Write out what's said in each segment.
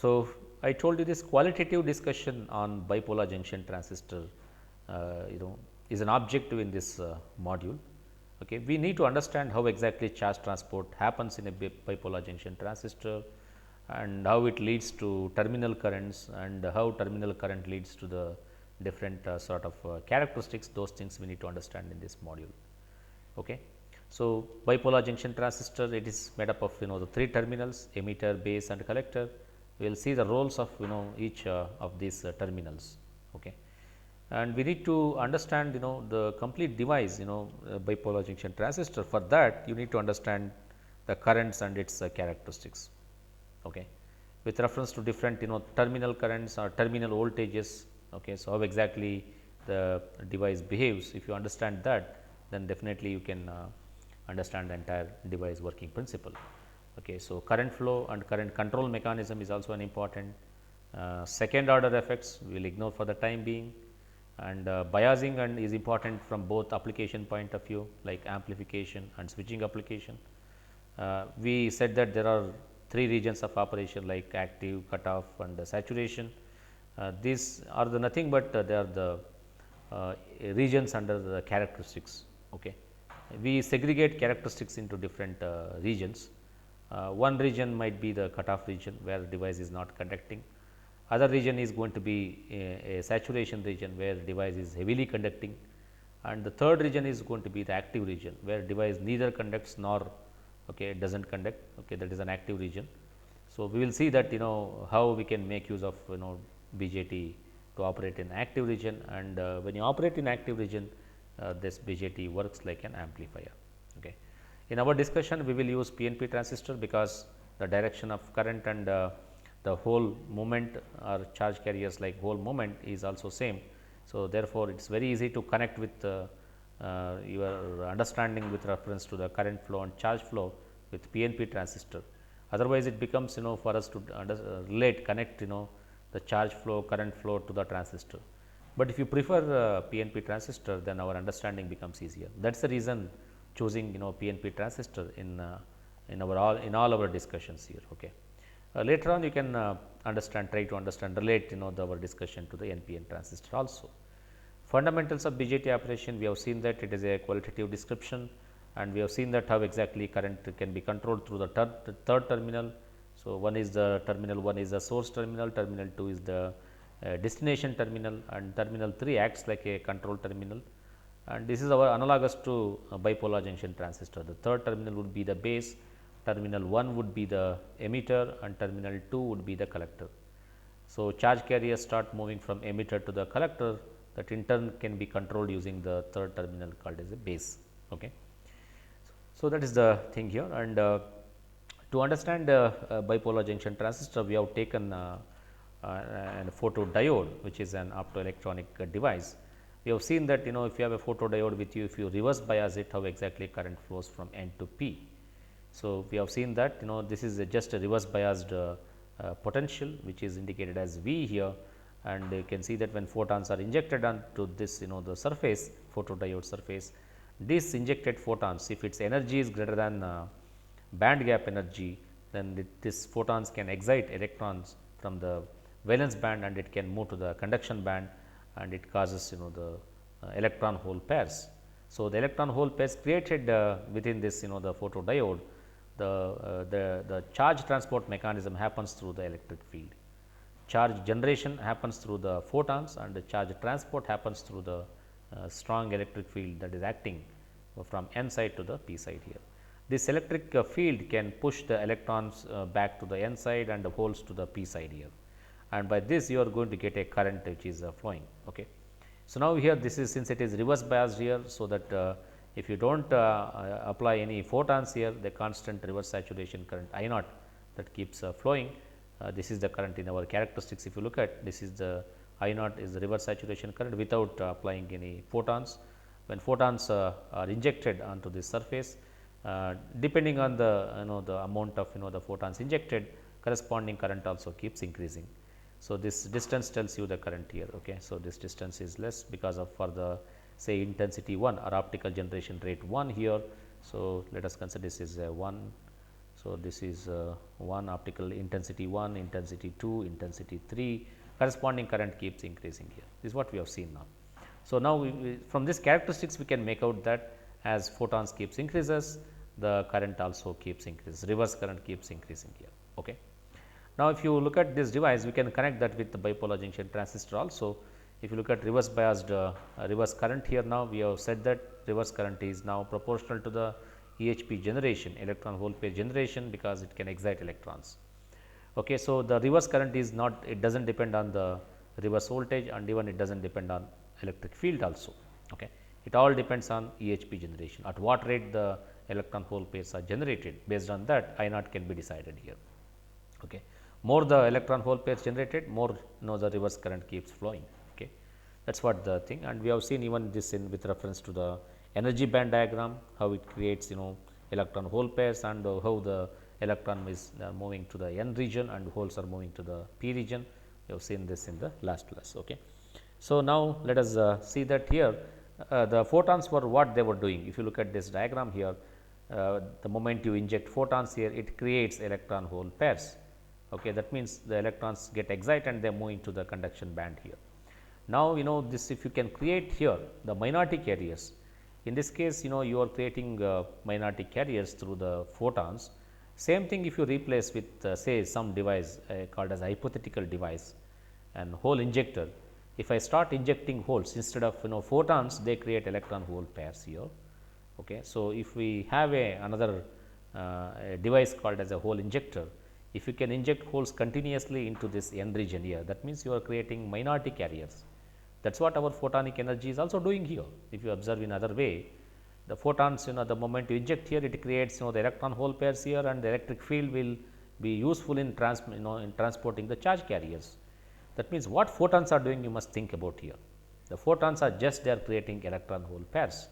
So, I told you this qualitative discussion on bipolar junction transistor is an objective in this module. Okay. We need to understand how exactly charge transport happens in a bipolar junction transistor and how it leads to terminal currents and how terminal current leads to the different sort of characteristics. Those things we need to understand in this module. Okay. So, bipolar junction transistor, it is made up of the three terminals, emitter, base and collector. We will see the roles of each of these terminals. Okay. And we need to understand the complete device bipolar junction transistor. For that you need to understand the currents and its characteristics. Okay. With reference to different terminal currents or terminal voltages. Okay. So, how exactly the device behaves, if you understand that, then definitely you can understand the entire device working principle. Okay. So, current flow and current control mechanism is also an important second order effects we will ignore for the time being, and biasing and is important from both application point of view like amplification and switching application. We said that there are three regions of operation like active, cutoff and saturation. These are the nothing but they are the regions under the characteristics. Okay. We segregate characteristics into different regions. One region might be the cutoff region where the device is not conducting. Other region is going to be a saturation region where device is heavily conducting, and the third region is going to be the active region where device neither conducts nor does not conduct. Okay, that is an active region. So, we will see that how we can make use of BJT to operate in active region, and when you operate in active region this BJT works like an amplifier. Okay. In our discussion we will use PNP transistor because the direction of current and the whole moment or charge carriers like whole moment is also same. So, therefore, it is very easy to connect with your understanding with reference to the current flow and charge flow with PNP transistor. Otherwise, it becomes for us to relate connect the charge flow current flow to the transistor. But if you prefer PNP transistor, then our understanding becomes easier. That is the reason choosing PNP transistor in all our discussions here. Okay. Later on you can try to understand relate our discussion to the NPN transistor also. Fundamentals of BJT operation, we have seen that it is a qualitative description, and we have seen that how exactly current can be controlled through the third terminal. So, one is the terminal 1 is the source terminal, terminal 2 is the destination terminal, and terminal 3 acts like a control terminal, and this is our analogous to bipolar junction transistor. The third terminal would be the base, terminal 1 would be the emitter and terminal 2 would be the collector. So, charge carriers start moving from emitter to the collector, that in turn can be controlled using the third terminal called as a base. Okay. So, that is the thing here, and to understand bipolar junction transistor we have taken a photodiode which is an optoelectronic device. We have seen that if you have a photodiode with you, if you reverse bias it, how exactly current flows from N to P. So, we have seen that this is just a reverse biased potential which is indicated as V here, and you can see that when photons are injected onto this the surface photodiode surface, these injected photons, if its energy is greater than band gap energy, then this photons can excite electrons from the valence band and it can move to the conduction band, and it causes the electron hole pairs. So, the electron hole pairs created within this the photodiode, the charge transport mechanism happens through the electric field. Charge generation happens through the photons and the charge transport happens through the strong electric field that is acting from N side to the P side here. This electric field can push the electrons back to the N side and the holes to the P side here, and by this you are going to get a current which is flowing. Okay. So, now here this is, since it is reverse biased here, so that if you do not apply any photons here, the constant reverse saturation current I naught that keeps flowing. This is the current in our characteristics. If you look at, this is the I naught is the reverse saturation current without applying any photons. When photons are injected onto this surface, depending on the the amount of the photons injected, corresponding current also keeps increasing. So, this distance tells you the current here. Okay. So, this distance is less because of for the say intensity 1 or optical generation rate 1 here. So, let us consider this is 1. So, this is one optical intensity 1, intensity 2, intensity 3, corresponding current keeps increasing here. This is what we have seen now. So, now from these characteristics we can make out that as photons keeps increases, the current also keeps increases, reverse current keeps increasing here. Okay. Now, if you look at this device, we can connect that with the bipolar junction transistor also. If you look at reverse biased reverse current here, now we have said that reverse current is now proportional to the EHP generation, electron hole pair generation, because it can excite electrons. Okay, so, the reverse current is not, it does not depend on the reverse voltage, and even it does not depend on electric field also. Okay. It all depends on EHP generation, at what rate the electron hole pairs are generated. Based on that, I naught can be decided here. Okay. More the electron hole pairs generated, more the reverse current keeps flowing. Okay. That is what the thing, and we have seen even this in with reference to the energy band diagram, how it creates electron hole pairs, and how the electron is moving to the n region and holes are moving to the p region. We have seen this in the last class. Okay. So, now let us see that here the photons were what they were doing. If you look at this diagram here, the moment you inject photons here, it creates electron hole pairs. Okay. That means, the electrons get excited and they move into the conduction band here. Now, this, if you can create here the minority carriers, in this case you are creating minority carriers through the photons. Same thing if you replace with say some device called as a hypothetical device and hole injector. If I start injecting holes instead of photons, they create electron hole pairs here. Okay. So, if we have another a device called as a hole injector, if you can inject holes continuously into this n region here, that means you are creating minority carriers. That is what our photonic energy is also doing here. If you observe in other way, the photons, the moment you inject here, it creates the electron hole pairs here, and the electric field will be useful in transporting the charge carriers. That means, what photons are doing, you must think about here. The photons are just they are creating electron hole pairs.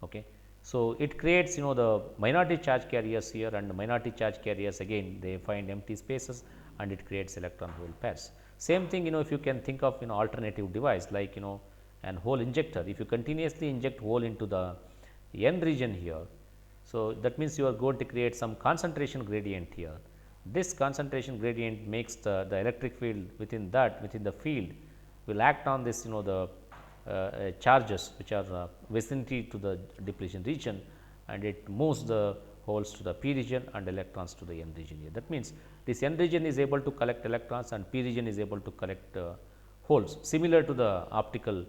Okay. So, it creates the minority charge carriers here, and the minority charge carriers again they find empty spaces and it creates electron hole pairs. Same thing if you can think of alternative device like an hole injector. If you continuously inject hole into the n region here, so that means you are going to create some concentration gradient here. This concentration gradient makes the electric field within the field will act on this the charges which are vicinity to the depletion region, and it moves the holes to the p region and electrons to the n region here. That means, this n region is able to collect electrons and p region is able to collect holes, similar to the optical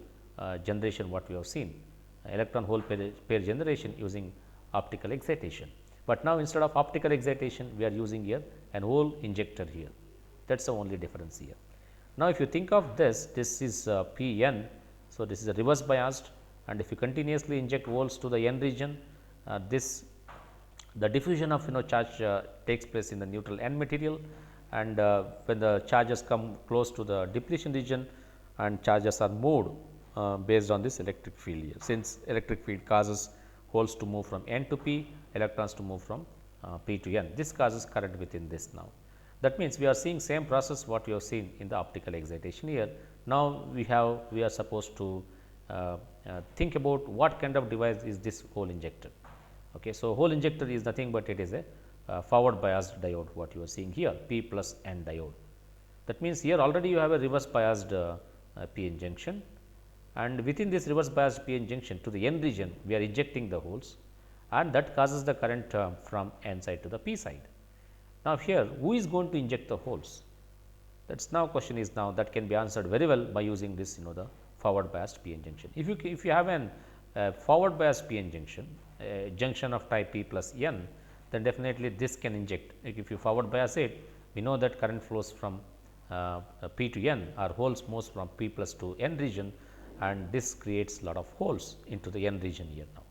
generation what we have seen, electron hole pair generation using optical excitation. But now, instead of optical excitation, we are using here an hole injector here. That is the only difference here. Now, if you think of this, this is P n. So, this is a reverse biased, and if you continuously inject holes to the n region, the diffusion of charge takes place in the neutral n material, and when the charges come close to the depletion region and charges are moved based on this electric field here. Since electric field causes holes to move from n to p, electrons to move from p to n. This causes current within this now. That means, we are seeing same process what we have seen in the optical excitation here. Now, we are supposed to think about what kind of device is this hole injector. Okay. So, hole injector is nothing but it is a forward biased diode what you are seeing here, p plus n diode. That means, here already you have a reverse biased p n junction, and within this reverse biased p n junction to the n region we are injecting the holes, and that causes the current from n side to the p side. Now, here who is going to inject the holes? That is now question is now that can be answered very well by using this the forward biased p n junction. If you have an forward biased p n junction, junction of type p plus n, then definitely this can inject. Like if you forward bias it, we know that current flows from p to n, or holes moves from p plus to n region, and this creates lot of holes into the n region here now.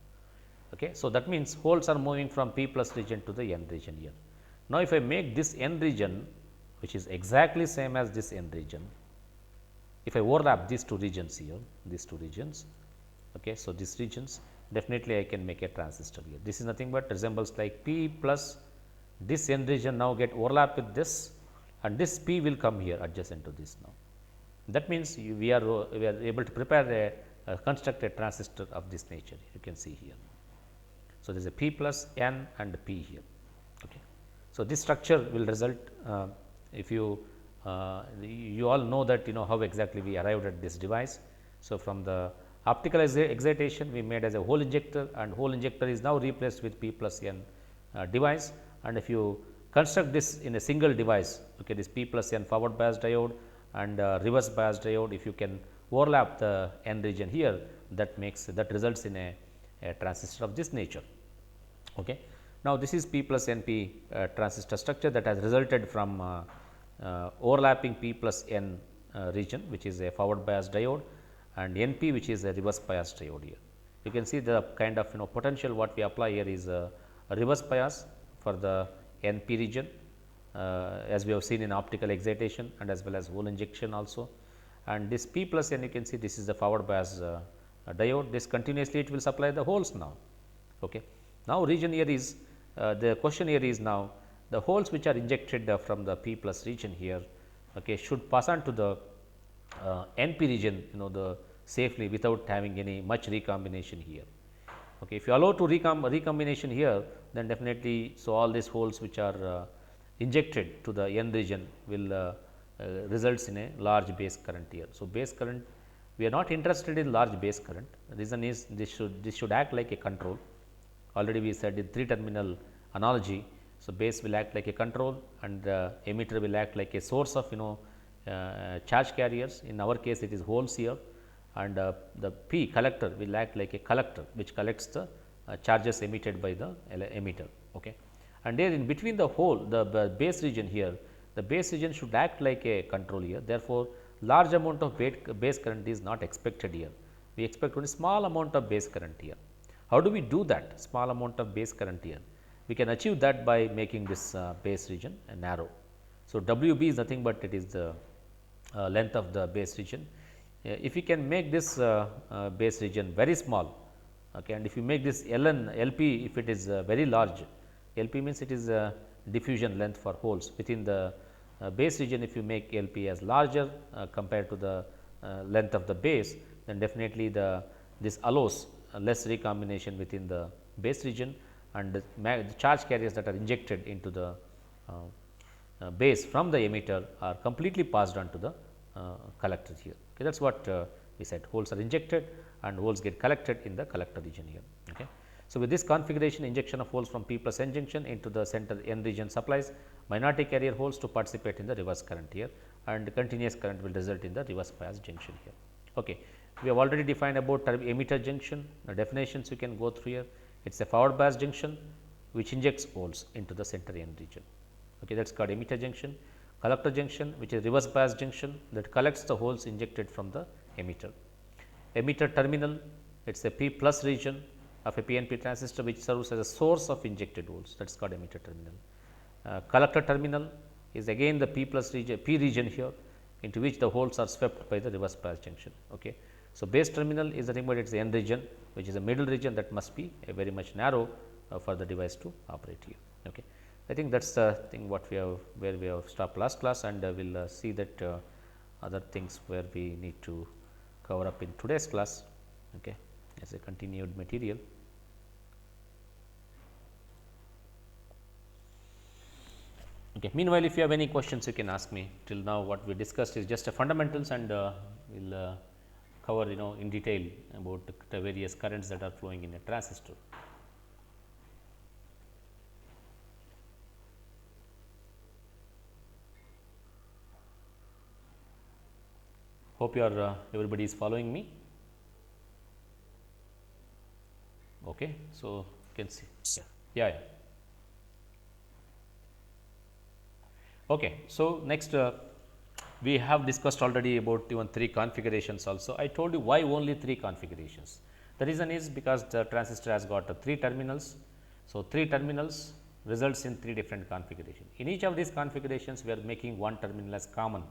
Okay. So, that means, holes are moving from p plus region to the n region here. Now, if I make this n region which is exactly same as this n region, if I overlap these two regions here, these two regions, okay, so these regions, definitely I can make a transistor here. This is nothing but resembles like p plus this n region now get overlap with this, and this p will come here adjacent to this now. That means, we are able to prepare construct a transistor of this nature, you can see here. So, there is a p plus n and p here. Okay. So, this structure will result if you all know that how exactly we arrived at this device. So, from the optical excitation we made as a hole injector, and hole injector is now replaced with P plus N device, and if you construct this in a single device, okay, this P plus N forward bias diode and reverse bias diode, if you can overlap the N region here, that results in a transistor of this nature. Okay. Now, this is P plus NP transistor structure that has resulted from overlapping P plus N region, which is a forward bias diode, and NP, which is a reverse bias diode here. You can see the kind of potential what we apply here is a reverse bias for the NP region, as we have seen in optical excitation and as well as hole injection also. And this P plus N, you can see this is the forward bias diode, this continuously it will supply the holes now. Okay. Now, region here is the question here is now the holes which are injected from the P plus region here, okay, should pass on to the NP region the safely without having any much recombination here. Okay. If you allow to recombination here, then definitely, so all these holes which are injected to the N region will results in a large base current here. So, base current, we are not interested in large base current. The reason is this should act like a control. Already we said in 3 terminal analogy. So, base will act like a control and emitter will act like a source of charge carriers. In our case it is holes here, and the P collector will act like a collector which collects the charges emitted by the emitter. Okay. And there in between the hole, the base region here, the base region should act like a control here. Therefore, large amount of base current is not expected here. We expect only small amount of base current here. How do we do that small amount of base current here? We can achieve that by making this base region narrow. So, WB is nothing but it is the length of the base region. If you can make this base region very small, okay, and if you make this LP, if it is very large, LP means it is a diffusion length for holes within the base region. If you make LP as larger compared to the length of the base, then definitely this allows less recombination within the base region, and the charge carriers that are injected into the base from the emitter are completely passed on to the collector here. Okay, that is what we said, holes are injected and holes get collected in the collector region here. Okay. So, with this configuration, injection of holes from P plus N junction into the center N region supplies minority carrier holes to participate in the reverse current here, and continuous current will result in the reverse bias junction here. Okay. We have already defined about emitter junction, the definitions you can go through here. It is a forward bias junction which injects holes into the center N region. Okay, that is called emitter junction. Collector junction, which is reverse bias junction, that collects the holes injected from the emitter. Emitter terminal, it is a P plus region of a PNP transistor which serves as a source of injected holes, that is called emitter terminal. Collector terminal is again the P plus region, P region here, into which the holes are swept by the reverse bias junction. Okay. So, base terminal is nothing but it is the N region, which is a middle region that must be very much narrow for the device to operate here. Okay. I think that is the thing what we have, where we have stopped last class, and we will see that other things where we need to cover up in today's class, okay, as a continued material. Okay. Meanwhile, if you have any questions, you can ask me. Till now what we discussed is just a fundamentals, and we will cover in detail about the various currents that are flowing in a transistor. Hope you are everybody is following me. Okay. So, you can see yeah. Okay. So, next we have discussed already about even 3 configurations also. I told you why only 3 configurations. The reason is because the transistor has got 3 terminals. So, 3 terminals results in 3 different configurations. In each of these configurations, we are making one terminal as common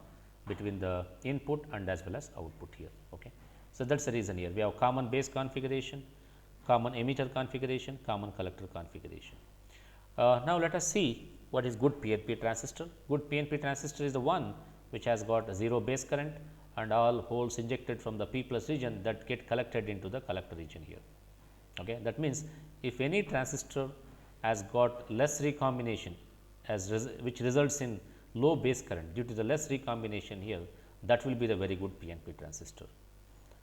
between the input and as well as output here. Okay. So, that is the reason here we have common base configuration, common emitter configuration, common collector configuration. Now, let us see what is good PNP transistor. Good PNP transistor is the one which has got 0 base current and all holes injected from the P plus region that get collected into the collector region here. Okay. That means, if any transistor has got less recombination which results in low base current due to the less recombination here, that will be the very good PNP transistor.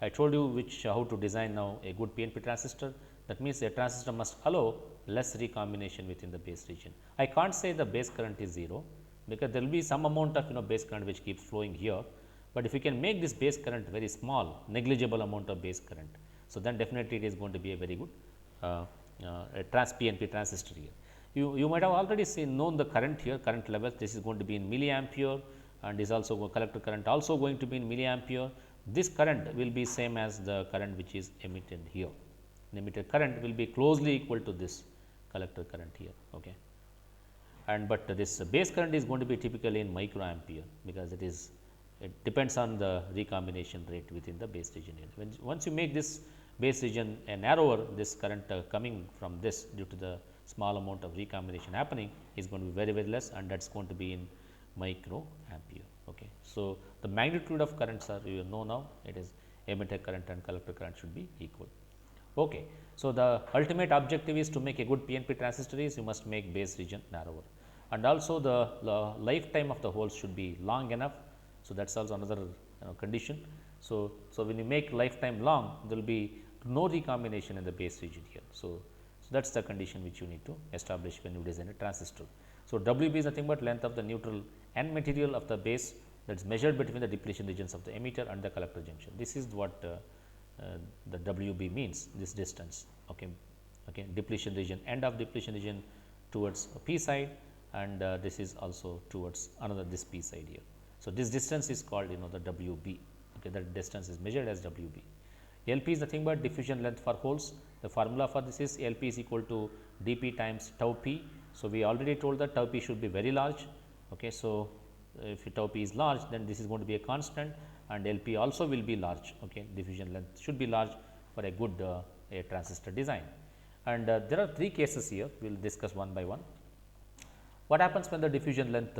I told you how to design now a good PNP transistor. That means a transistor must allow less recombination within the base region. I can't say the base current is 0, because there will be some amount of base current which keeps flowing here, but if you can make this base current very small, negligible amount of base current, so then definitely it is going to be a very good PNP transistor here. You might have already known the current here, current levels. This is going to be in milliampere, and is also collector current also going to be in milliampere. This current will be same as the current which is emitted here. The emitted current will be closely equal to this collector current here. Okay. And but this base current is going to be typically in microampere, because it depends on the recombination rate within the base region here. Once you make this base region a narrower, this current coming from this due to the small amount of recombination happening is going to be very, very less, and that is going to be in microampere. Okay. So, the magnitude of currents are you know now, it is emitter current and collector current should be equal. Okay. So, the ultimate objective is to make a good PNP transistor is you must make base region narrower, and also the lifetime of the holes should be long enough. So, that is also another condition. So, when you make lifetime long, there will be no recombination in the base region here. So that is the condition which you need to establish when you design a transistor. So, WB is nothing but length of the neutral N material of the base, that is measured between the depletion regions of the emitter and the collector junction. This is what the WB means, this distance. Okay. Okay. Depletion region, end of depletion region towards P side, and this is also towards another this P side here. So, this distance is called the WB. Okay, that distance is measured as WB. LP is nothing but diffusion length for holes. The formula for this is LP is equal to dP times tau p. So, we already told that tau p should be very large. Okay. So, if tau p is large, then this is going to be a constant, and LP also will be large. Okay. Diffusion length should be large for a good a transistor design. And there are 3 cases here, we will discuss one by one. What happens when the diffusion length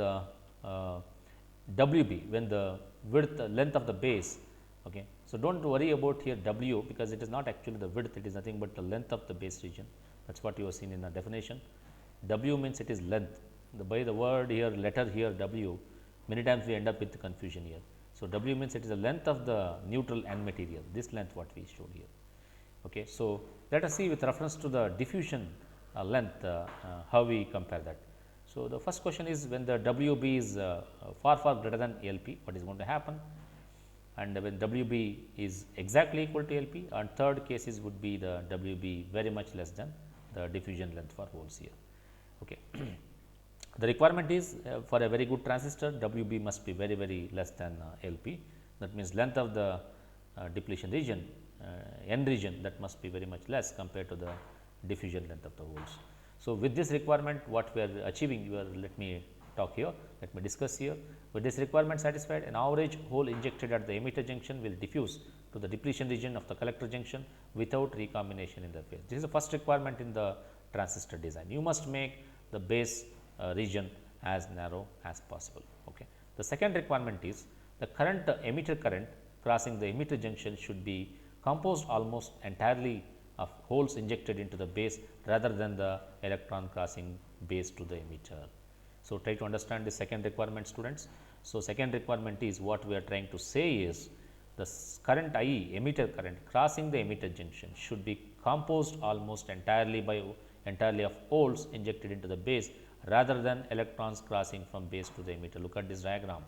WB, when the width length of the base. Okay. So, do not worry about here W, because it is not actually the width, it is nothing but the length of the base region. That is what you have seen in the definition. W means it is length. By the word here, letter here W, many times we end up with confusion here. So, W means it is the length of the neutral N material, this length what we showed here. Okay. So, let us see with reference to the diffusion length how we compare that. So, the first question is, when the WB is far greater than LP, what is going to happen? And when WB is exactly equal to LP, and third cases would be the WB very much less than the diffusion length for holes here. Okay. The requirement is for a very good transistor, WB must be very less than LP. That means, length of the depletion region, N region, that must be very much less compared to the diffusion length of the holes. So, with this requirement, what we are achieving, let me talk here, let me discuss here. With this requirement satisfied, an average hole injected at the emitter junction will diffuse to the depletion region of the collector junction without recombination in the phase. This is the first requirement in the transistor design. You must make the base region as narrow as possible. Okay. The second requirement is the current emitter current crossing the emitter junction should be composed almost entirely of holes injected into the base rather than the electron crossing base to the emitter. So, try to understand the second requirement, students. So, second requirement is what we are trying to say is the current IE, emitter current crossing the emitter junction should be composed almost entirely of holes injected into the base rather than electrons crossing from base to the emitter. Look at this diagram.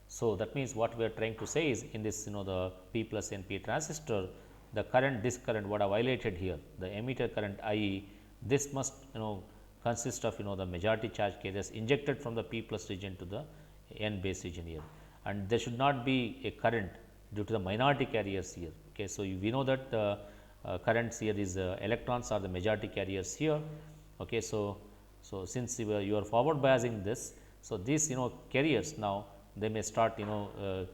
So, that means what we are trying to say is in this the P plus NP transistor, the current, this current what I violated here, the emitter current IE, this must consist of the majority charge carriers injected from the P plus region to the N base region here, and there should not be a current due to the minority carriers here. Okay. So, we know that currents here is electrons are the majority carriers here. Okay. So, since you are forward biasing this, so these carriers now they may start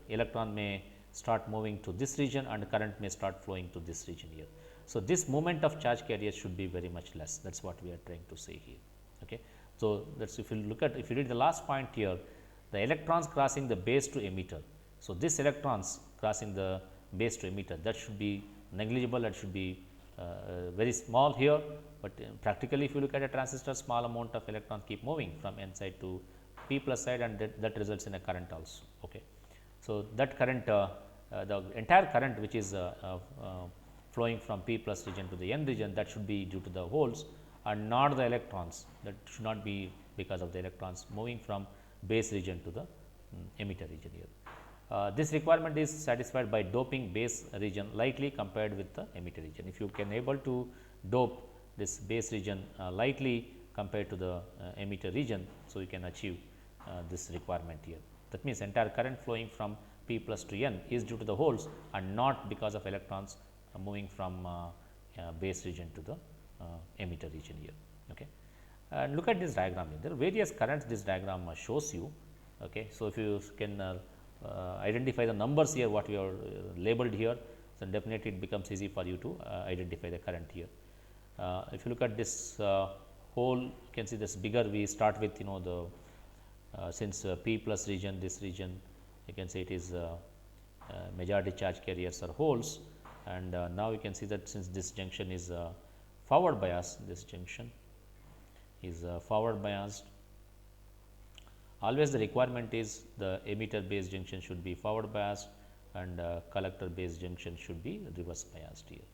electron may start moving to this region and current may start flowing to this region here. So, this movement of charge carriers should be very much less, that is what we are trying to say here. Okay. So, that is if you look at, if you read the last point here, the electrons crossing the base to emitter. So, this electrons crossing the base to emitter, that should be negligible, that should be very small here, but practically if you look at a transistor, small amount of electrons keep moving from n side to p plus side, and that results in a current also. Okay. So, that current the entire current which is flowing from p plus region to the n region, that should be due to the holes and not the electrons. That should not be because of the electrons moving from base region to the emitter region here. This requirement is satisfied by doping base region lightly compared with the emitter region. If you can able to dope this base region lightly compared to the emitter region, so you can achieve this requirement here. That means, entire current flowing from p plus to n is due to the holes and not because of electrons moving from base region to the emitter region here. Okay. And look at this diagram here. There are various currents this diagram shows you. Okay. So, if you can identify the numbers here what we are labeled here, so definitely it becomes easy for you to identify the current here. If you look at this hole, you can see this bigger, we start with the since p plus region, this region you can say it is majority charge carriers or holes, and now you can see that since this junction is forward bias, this junction is forward biased. Always the requirement is the emitter base junction should be forward biased and collector base junction should be reverse biased here.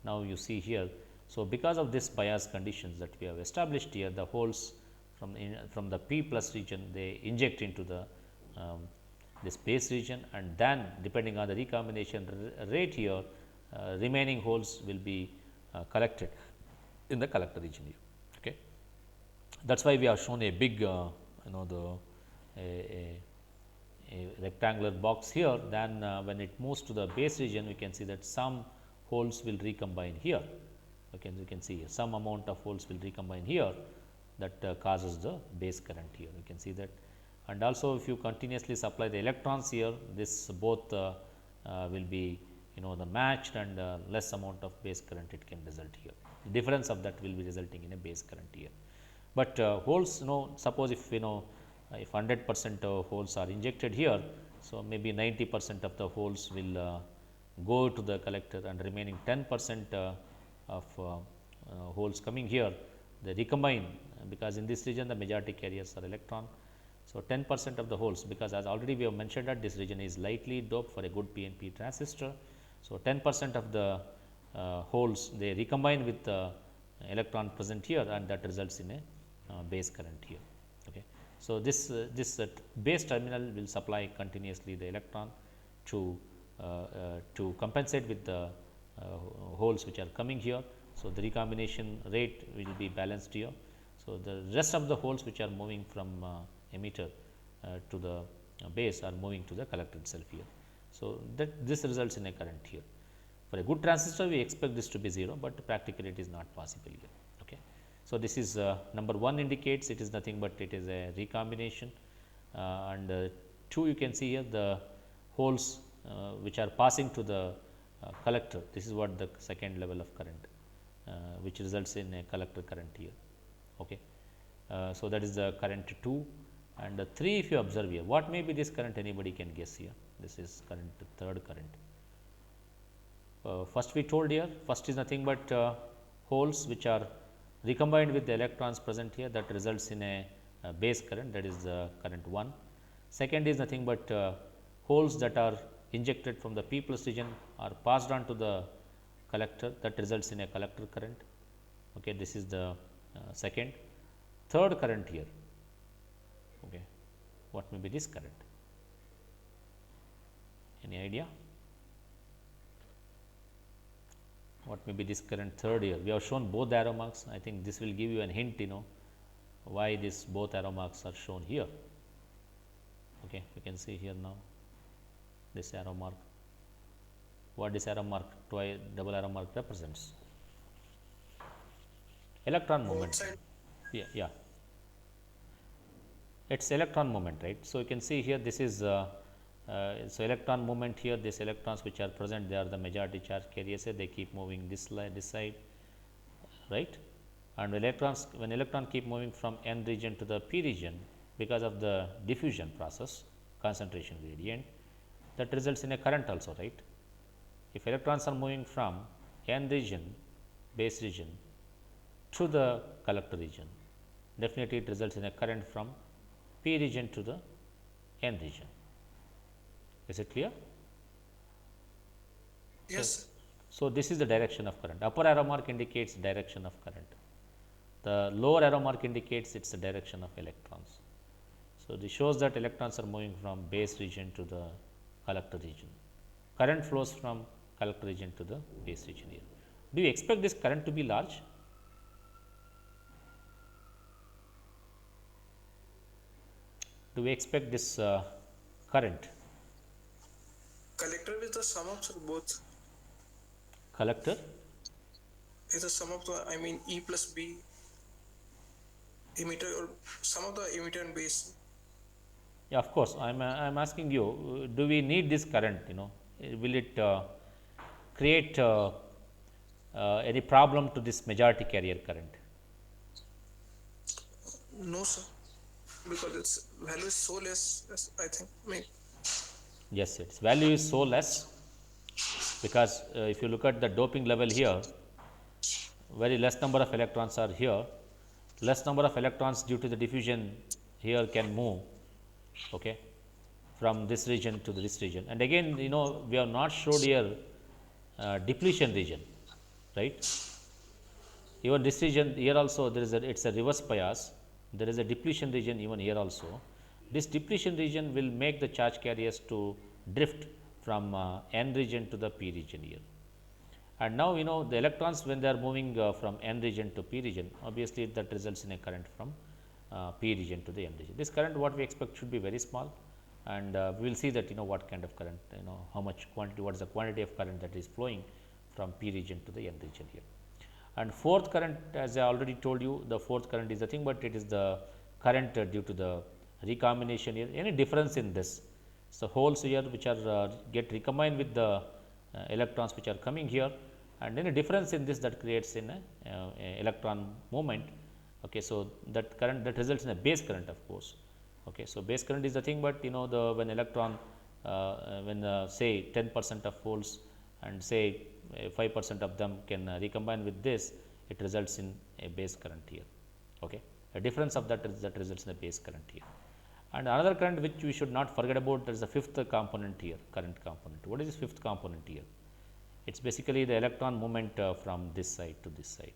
Now, you see here, so because of this bias conditions that we have established here, the holes from the p plus region, they inject into the this base region, and then depending on the recombination rate here, remaining holes will be collected in the collector region here. Okay. That is why we have shown a big a rectangular box here. Then when it moves to the base region, we can see that some holes will recombine here. Okay, you can see here some amount of holes will recombine here, that causes the base current here. You can see that, and also if you continuously supply the electrons here, this both will be the matched, and less amount of base current it can result here. The difference of that will be resulting in a base current here. But holes, suppose if if 100% of holes are injected here, so maybe 90% of the holes will go to the collector, and remaining 10% of holes coming here, they recombine, because in this region the majority carriers are electron. So, 10% of the holes, because as already we have mentioned that this region is lightly doped for a good PNP transistor. So, 10% of the holes, they recombine with the electron present here, and that results in a base current here. Okay. So, this base terminal will supply continuously the electron to compensate with the holes which are coming here. So, the recombination rate will be balanced here. So, the rest of the holes which are moving from emitter to the base are moving to the collector itself here. So, that this results in a current here. For a good transistor, we expect this to be 0, but practically it is not possible here. Okay. So, this is number 1 indicates it is nothing but it is a recombination, and 2 you can see here the holes which are passing to the collector. This is what the second level of current, which results in a collector current here. Okay. So, that is the current 2, and 3 if you observe here, what may be this current, anybody can guess here. This is current, third current. First we told here, first is nothing but holes which are recombined with the electrons present here, that results in a base current, that is current 1. Second is nothing but holes that are injected from the p plus region are passed on to the collector, that results in a collector current. Okay, this is the second. Third current here, okay, what may be this current? Any idea? What may be this current third here? We have shown both arrow marks. I think this will give you a hint, why this both arrow marks are shown here. Okay, you can see here now this arrow mark. What this arrow mark, double arrow mark represents? Electron movement. Yeah. It's electron movement, right? So, you can see here this is so electron movement here, these electrons which are present, they are the majority charge carriers, they keep moving this side, right? And when electron keep moving from n region to the p region, because of the diffusion process, concentration gradient, that results in a current also, right? If electrons are moving from n region base region to the collector region, definitely it results in a current from P region to the N region. Is it clear? So, Yes. so this is the direction of current. Upper arrow mark indicates direction of current. The lower arrow mark indicates it's the direction of electrons. So, this shows that electrons are moving from base region to the collector region. Current flows from collector region to the base region here. Do you expect this current to be large? Do we expect this current Collector is the sum of both. collector? Is the sum of the, I mean, E plus B emitter, or sum of the emitter and base. Yeah, of course. I'm asking you, do we need this current? Will it create any problem to this majority carrier current? No, sir. Because its value is so less, as I think. Yes, its value is so less because if you look at the doping level here, very less number of electrons are here, less number of electrons due to the diffusion here can move, okay, from this region to this region. And again, we have not showed here depletion region, right? Even this region here also there is it's a reverse bias, there is a depletion region even here also. This depletion region will make the charge carriers to drift from N region to the P region here. And now the electrons, when they are moving from N region to P region, obviously that results in a current from P region to the N region. This current, what we expect, should be very small, and we will see that what kind of current, how much quantity, what is the quantity of current that is flowing from P region to the N region here. And fourth current, as I already told you, the fourth current is the thing, but it is the current due to the recombination here. Any difference in this? So, holes here which are get recombined with the electrons which are coming here, and any difference in this that creates in a electron movement. Okay, so, that current that results in a base current, of course. Okay, so, base current is the thing, but the when electron when say 10% of holes and say 5% of them can recombine with this, it results in a base current here. Okay. A difference of that results in a base current here. And another current which we should not forget about, there is a fifth component here, current component. What is this fifth component here? It is basically the electron movement from this side to this side.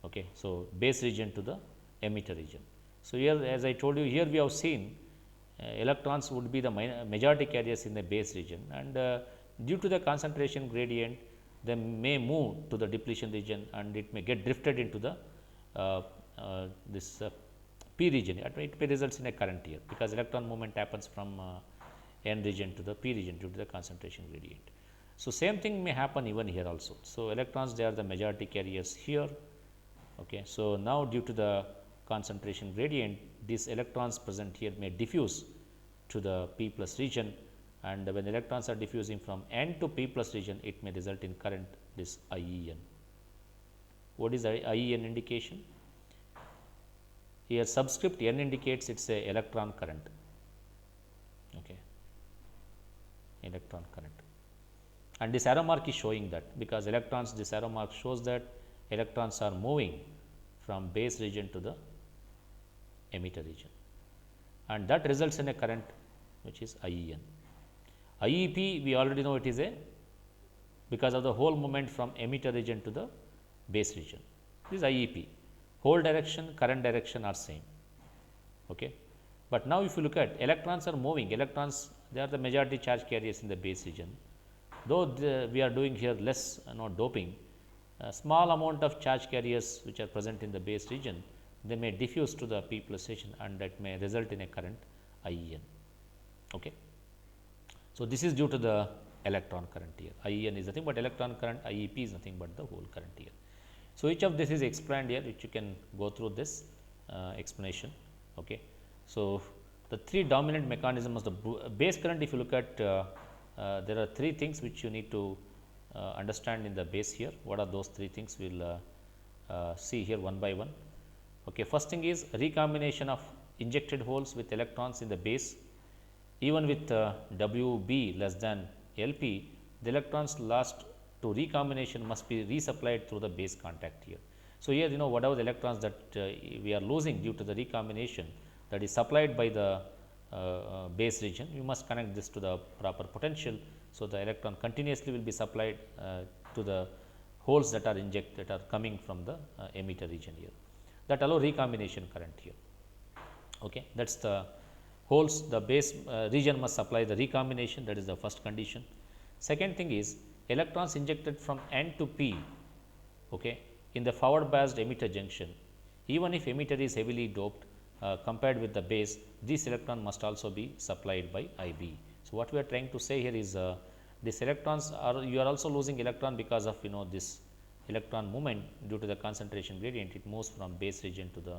Okay. So, base region to the emitter region. So, here as I told you, here we have seen electrons would be the majority carriers in the base region, and due to the concentration gradient, they may move to the depletion region, and it may get drifted into the this P region. It may results in a current here, because electron movement happens from N region to the P region due to the concentration gradient. So, same thing may happen even here also. So, electrons, they are the majority carriers here. Okay. So, now due to the concentration gradient, these electrons present here may diffuse to the P plus region, and when electrons are diffusing from N to P plus region, it may result in current, this IEN. What is IEN indication? Here subscript N indicates it is a electron current. Okay. Electron current, and this arrow mark is showing that, because electrons, this arrow mark shows that electrons are moving from base region to the emitter region, and that results in a current which is IEN. IEP, we already know it is a, because of the whole movement from emitter region to the base region. This is IEP. Whole direction, current direction are same. Okay. But now, if you look at electrons are moving, electrons, they are the majority charge carriers in the base region. Though we are doing here less doping, a small amount of charge carriers which are present in the base region, they may diffuse to the P plus region, and that may result in a current IEN. Okay. So, this is due to the electron current here. IEN is nothing but electron current, IEP is nothing but the whole current here. So, each of this is explained here, which you can go through this explanation. Okay. So, the three dominant mechanisms of the base current, if you look at there are three things which you need to understand in the base here. What are those three things? We will see here one by one. Okay. First thing is recombination of injected holes with electrons in the base. Even with WB less than LP, the electrons last to recombination must be resupplied through the base contact here. So, here whatever the electrons that we are losing due to the recombination that is supplied by the base region, we must connect this to the proper potential. So, the electron continuously will be supplied to the holes that are injected, that are coming from the emitter region here, that allow recombination current here. Okay. That is the holes, the base region must supply the recombination, that is the first condition. Second thing is electrons injected from N to P, okay, in the forward biased emitter junction, even if emitter is heavily doped compared with the base, this electron must also be supplied by IB. So, what we are trying to say here is these electrons are, you are also losing electron because of this electron movement due to the concentration gradient, it moves from base region to the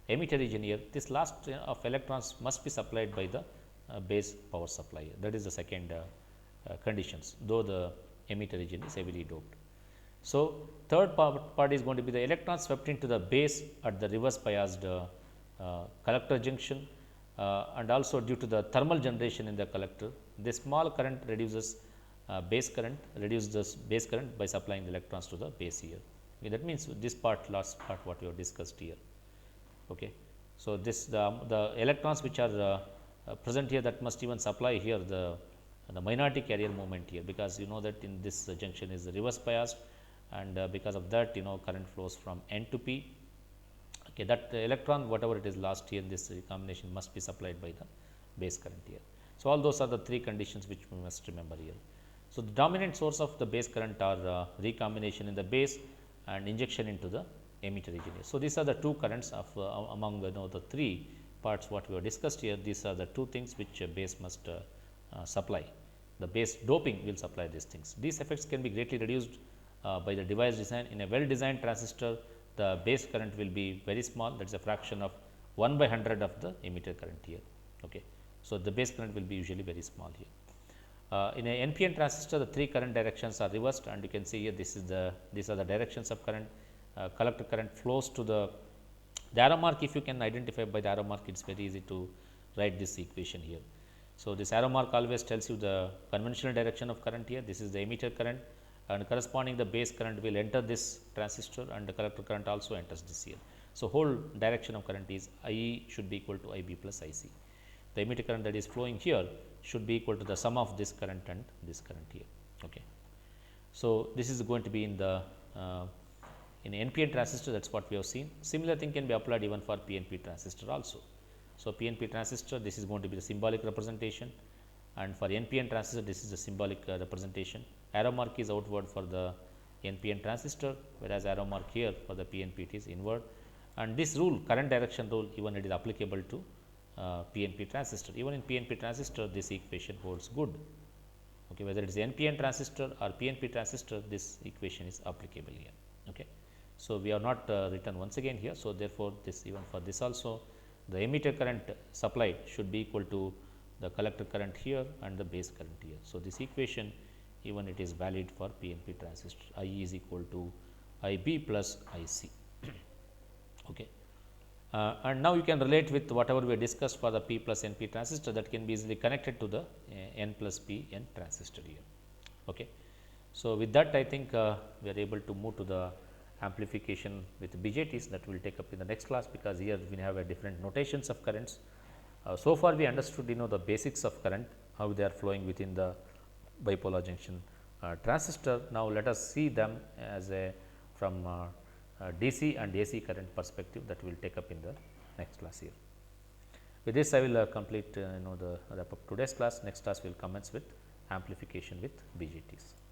emitter region here. This last of electrons must be supplied by the base power supply, that is the second conditions, though the emitter region is heavily doped. So, third part is going to be the electrons swept into the base at the reverse biased collector junction, and also due to the thermal generation in the collector, this small current reduces base current, reduces base current by supplying the electrons to the base here. Okay, that means, this part, last part what we have discussed here. Okay. So, this the electrons which are present here, that must even supply here the minority carrier movement here, because that in this junction is reverse biased, and because of that current flows from N to P. Okay, that electron whatever it is lost here in this recombination must be supplied by the base current here. So, all those are the three conditions which we must remember here. So, the dominant source of the base current are recombination in the base and injection into the emitter region here. So, these are the two currents of among the three parts what we have discussed here. These are the two things which base must supply. The base doping will supply these things. These effects can be greatly reduced by the device design. In a well designed transistor, the base current will be very small, that is a fraction of 1/100 of the emitter current here. Okay. So, the base current will be usually very small here. In a NPN transistor, the three current directions are reversed, and you can see here these are the directions of current. Collector current flows to the arrow mark. If you can identify by the arrow mark, it is very easy to write this equation here. So, this arrow mark always tells you the conventional direction of current here. This is the emitter current, and corresponding the base current will enter this transistor, and the collector current also enters this here. So, whole direction of current is IE should be equal to IB plus IC. The emitter current that is flowing here should be equal to the sum of this current and this current here. Okay. So, this is going to be in the in NPN transistor, that is what we have seen. Similar thing can be applied even for PNP transistor also. So, PNP transistor, this is going to be the symbolic representation, and for NPN transistor this is the symbolic representation. Arrow mark is outward for the NPN transistor, whereas arrow mark here for the PNP it is inward, and this rule, current direction rule, even it is applicable to PNP transistor. Even in PNP transistor this equation holds good. Okay, whether it is NPN transistor or PNP transistor, this equation is applicable here. Okay. So, we have not written once again here. So, therefore, this even for this also the emitter current supplied should be equal to the collector current here and the base current here. So, this equation even it is valid for PNP transistor, IE is equal to IB plus IC. Okay. And now, you can relate with whatever we discussed for the P plus NP transistor, that can be easily connected to the N plus P N transistor here. Okay. So, with that I think we are able to move to the amplification with BJTs, that we will take up in the next class, because here we have a different notations of currents. So far we understood the basics of current, how they are flowing within the bipolar junction transistor. Now, let us see them as a from DC and AC current perspective, that we will take up in the next class here. With this I will complete the wrap up today's class. Next class we will commence with amplification with BJTs.